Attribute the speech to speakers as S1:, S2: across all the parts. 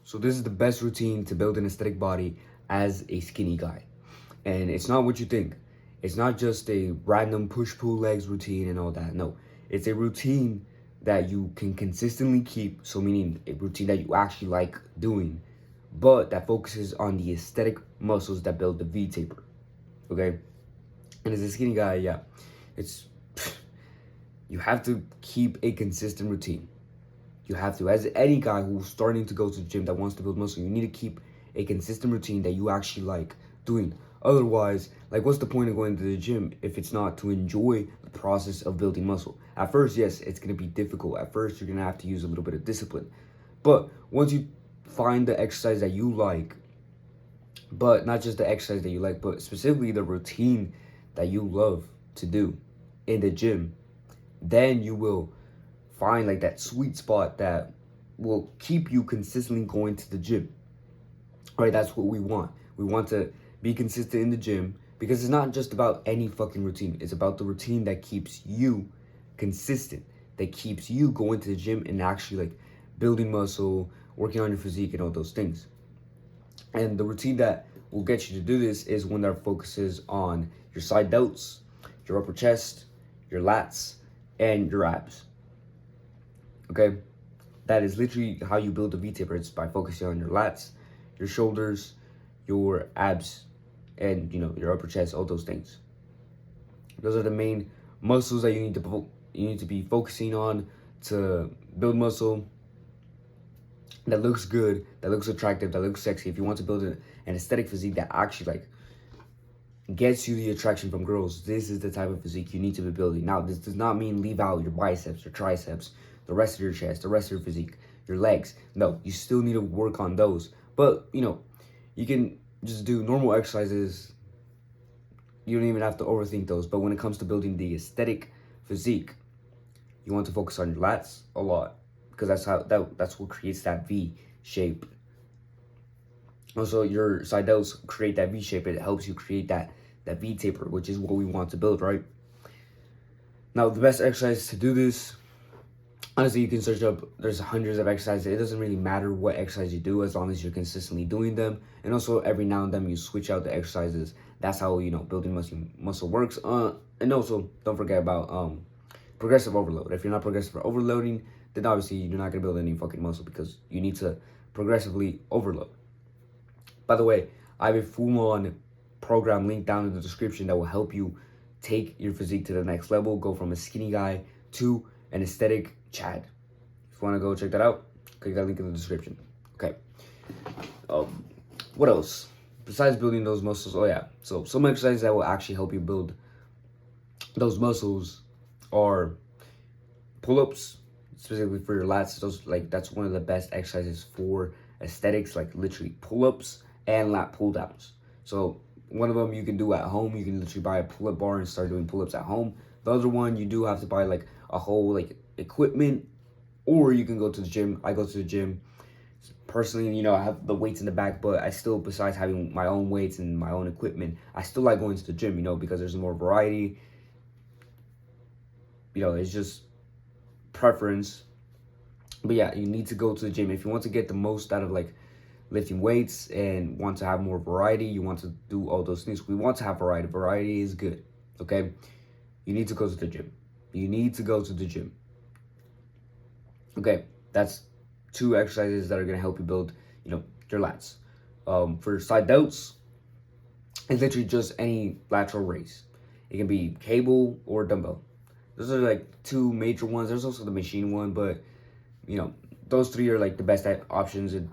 S1: So this is the best routine to build an aesthetic body as a skinny guy. And it's not what you think. It's not just a random push-pull legs routine and all that. No, it's a routine that you can consistently keep. So meaning a routine that you actually like doing, but that focuses on the aesthetic muscles that build the V taper. Okay? And as a skinny guy, yeah, it's you have to keep a consistent routine. You have to, as any guy who's starting to go to the gym that wants to build muscle, you need to keep a consistent routine that you actually like doing. Otherwise, like, what's the point of going to the gym if it's not to enjoy the process of building muscle? At first, yes, it's going to be difficult. At first, you're going to have to use a little bit of discipline. But once you find the exercise that you like, but not just the exercise that you like, but specifically the routine that you love to do in the gym, then you will find like that sweet spot that will keep you consistently going to the gym. Right? That's what we want. We want to be consistent in the gym because it's not just about any fucking routine. It's about the routine that keeps you consistent, that keeps you going to the gym and actually like building muscle, working on your physique and all those things. And the routine that will get you to do this is one that focuses on your side delts, your upper chest, your lats, and your abs. Okay? That is literally how you build a V-taper. It's by focusing on your lats, your shoulders, your abs, and your upper chest, all those things. Those are the main muscles that you need to be focusing on to build muscle that looks good, that looks attractive, that looks sexy. If you want to build an aesthetic physique that actually like gets you the attraction from girls, this is the type of physique you need to be building. Now, this does not mean leave out your biceps, your triceps, the rest of your chest, the rest of your physique, your legs. No, you still need to work on those. But, you can just do normal exercises. You don't even have to overthink those. But when it comes to building the aesthetic physique, you want to focus on your lats a lot because that's what creates that V shape. Also, your side delts create that V shape. It helps you create that V taper, which is what we want to build, right? Now, the best exercise to do this, honestly, you can search up. There's hundreds of exercises. It doesn't really matter what exercise you do as long as you're consistently doing them. And also, every now and then you switch out the exercises. That's how building muscle works. And also, don't forget about progressive overload. If you're not progressive overloading, then obviously you're not gonna build any fucking muscle because you need to progressively overload. By the way, I have a full-on program linked down in the description that will help you take your physique to the next level, go from a skinny guy to an aesthetic Chad. If you want to go check that out, click that link in the description. Okay. What else? Besides building those muscles, oh yeah. So some exercises that will actually help you build those muscles are pull-ups, specifically for your lats. That's one of the best exercises for aesthetics, like literally pull-ups and lat pull-downs. So one of them you can do at home. You can literally buy a pull-up bar and start doing pull-ups at home. The other one, you do have to buy like a whole like equipment, or you can go to the gym. I go to the gym. Personally, I have the weights in the back, but I still, besides having my own weights and my own equipment, I still like going to the gym, because there's more variety. It's just preference. But yeah, you need to go to the gym if you want to get the most out of like lifting weights and want to have more variety. You want to do all those things. We want to have variety. Variety is good. Okay, you need to go to the gym. You need to go to the gym. Okay, that's 2 exercises that are gonna help you build, your lats. For side delts, it's literally just any lateral raise. It can be cable or dumbbell. Those are like 2 major ones. There's also the machine one, but those 3 are like the best options. And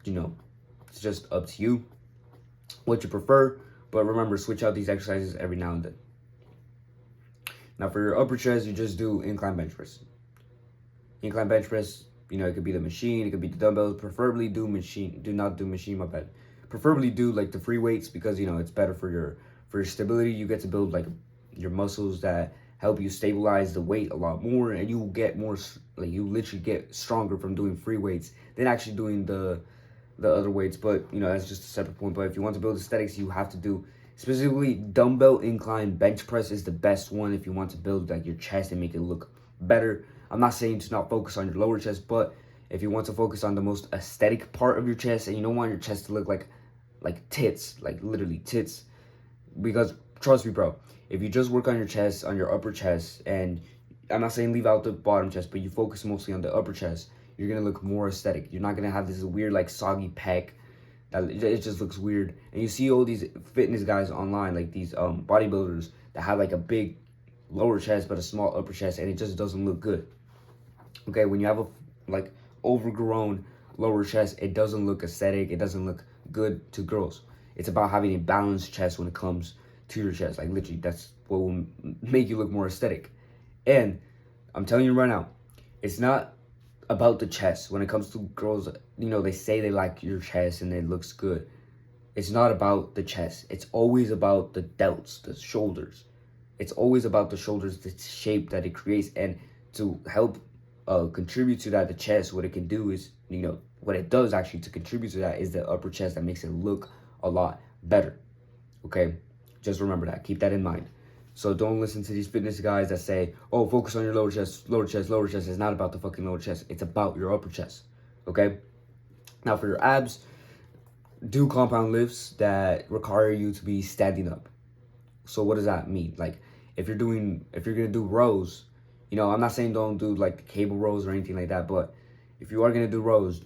S1: it's just up to you what you prefer. But remember, switch out these exercises every now and then. Now for your upper chest, you just do incline bench press. Incline bench press, it could be the machine, it could be the dumbbells. Preferably do machine. Do not do machine, my bad. Preferably do like the free weights because it's better for your stability. You get to build like your muscles that help you stabilize the weight a lot more, and you will get more, like you literally get stronger from doing free weights than actually doing the other weights. But that's just a separate point. But if you want to build aesthetics, you have to do specifically dumbbell incline bench press is the best one if you want to build like your chest and make it look better. I'm not saying to not focus on your lower chest, but if you want to focus on the most aesthetic part of your chest, and you don't want your chest to look like tits, like literally tits, because trust me, bro, if you just work on your chest, on your upper chest, and I'm not saying leave out the bottom chest, but you focus mostly on the upper chest, you're gonna look more aesthetic. You're not gonna have this weird like soggy pec that it just looks weird. And you see all these fitness guys online, like these bodybuilders that have like a big lower chest but a small upper chest, and it just doesn't look good. Okay, when you have a like overgrown lower chest, it doesn't look aesthetic. It doesn't look good to girls. It's about having a balanced chest when it comes to your chest. Like literally, that's what will make you look more aesthetic. And I'm telling you right now, it's not about the chest. When it comes to girls, you know, they say they like your chest and it looks good. It's not about the chest. It's always about the delts, the shoulders. It's always about the shoulders, the shape that it creates. And to help contribute to that, the chest, what it can do is, you know, what it does actually to contribute to that is the upper chest that makes it look a lot better. Okay, just remember that. Keep that in mind. So don't listen to these fitness guys that say, oh, focus on your lower chest, lower chest, lower chest. It's not about the fucking lower chest. It's about your upper chest. Okay? Now for your abs, do compound lifts that require you to be standing up. So what does that mean? Like if you're gonna do rows, you know, I'm not saying don't do like the cable rows or anything like that, but if you are gonna do rows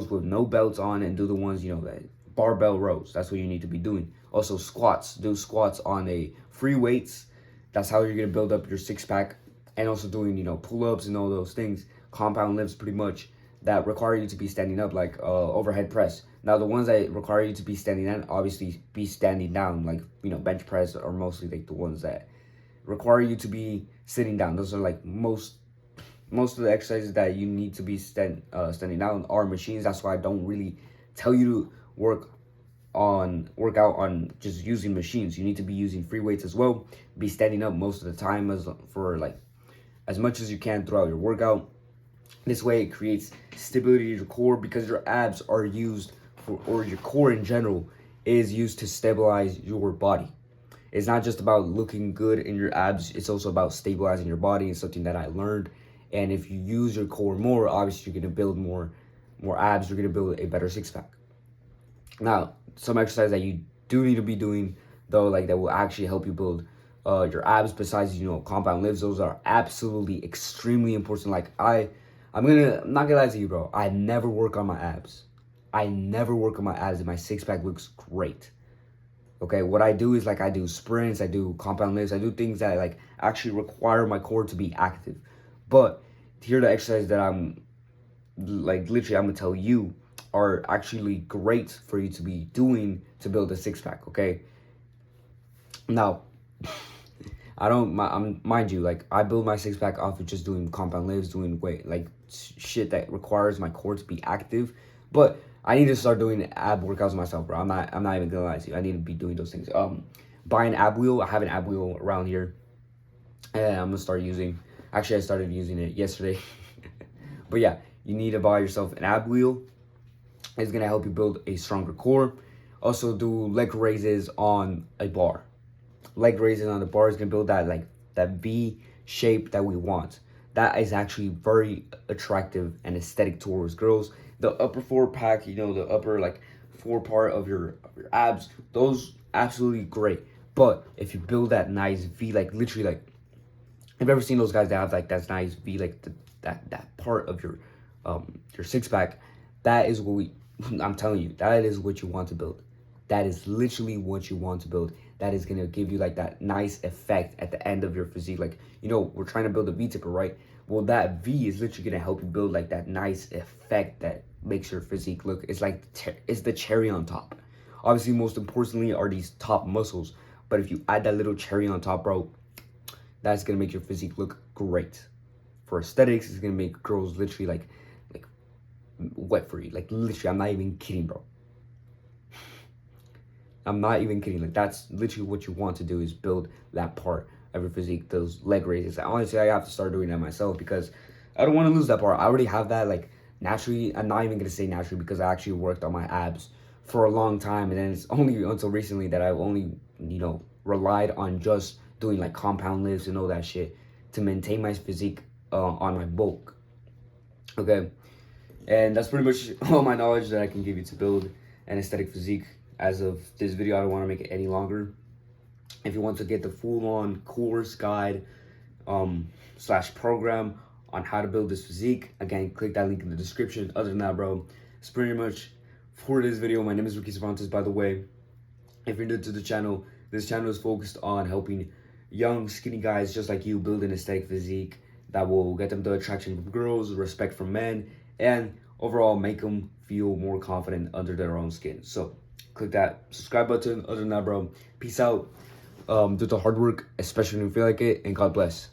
S1: with no belts on, and do the ones, you know, that barbell rows. That's what you need to be doing. Also squats, do squats on a free weights. That's how you're gonna build up your six pack. And also doing, you know, pull-ups and all those things, compound lifts pretty much, that require you to be standing up, like overhead press. Now the ones that require you to be standing down, obviously be standing down, like, you know, bench press are mostly like the ones that require you to be sitting down. Those are like most of the exercises that you need to be standing down are machines. That's why I don't really tell you to work out on just using machines. You need to be using free weights as well. Be standing up most of the time as much as you can throughout your workout. This way it creates stability to your core, because your abs are used for, or your core in general is used to stabilize your body. It's not just about looking good in your abs, it's also about stabilizing your body. It's something that I learned. And if you use your core more, obviously you're gonna build more abs, you're gonna build a better six pack. Now, some exercise that you do need to be doing though, like that will actually help you build your abs, besides, you know, compound lifts, those are absolutely extremely important. Like I'm not gonna lie to you, bro, I never work on my abs. And my six pack looks great. Okay, what I do is like I do sprints, I do compound lifts, I do things that like actually require my core to be active. But here are the exercises that I'm like literally I'm gonna tell you are actually great for you to be doing to build a six pack. Okay, now mind you, like I build my six pack off of just doing compound lifts, doing weight, like shit that requires my core to be active. But I need to start doing ab workouts myself, bro. I'm not even gonna lie to you. I need to be doing those things. Buy an ab wheel. I have an ab wheel around here, and I'm gonna start using. Actually, I started using it yesterday. But yeah, you need to buy yourself an ab wheel. It's gonna help you build a stronger core. Also, do leg raises on a bar. Leg raises on the bar is gonna build that V shape that we want. That is actually very attractive and aesthetic towards girls. The upper four pack, you know, the upper like four part of your abs, those absolutely great. But if you build that nice V, like literally, like I've ever seen those guys that have like that nice V, like that part of your six pack, that is what I'm telling you, that is what you want to build. That is literally what you want to build. That is gonna give you like that nice effect at the end of your physique. Like, you know, we're trying to build a V tipper, right? Well, that V is literally gonna help you build like that nice effect that makes your physique look. It's like it's the cherry on top. Obviously, most importantly are these top muscles. But if you add that little cherry on top, bro, that's gonna make your physique look great. For aesthetics, it's gonna make girls literally like wet for you. Like literally, I'm not even kidding, bro. I'm not even kidding. Like that's literally what you want to do, is build that part of your physique, those leg raises. Honestly, I have to start doing that myself because I don't want to lose that part. I already have that like naturally. I'm not even gonna say naturally because I actually worked on my abs for a long time, and then it's only until recently that I've only, you know, relied on just doing like compound lifts and all that shit to maintain my physique on my bulk. Okay, And that's pretty much all my knowledge that I can give you to build an aesthetic physique. As of this video, I don't want to make it any longer. If you want to get the full-on course guide slash program on how to build this physique, again, click that link in the description. Other than that, bro, it's pretty much for this video. My name is Ricky Cervantes, by the way. If you're new to the channel, this channel is focused on helping young, skinny guys just like you build an aesthetic physique that will get them the attraction from girls, respect from men, and overall make them feel more confident under their own skin. So click that subscribe button. Other than that, bro, peace out. Do the hard work, especially when you feel like it, and God bless.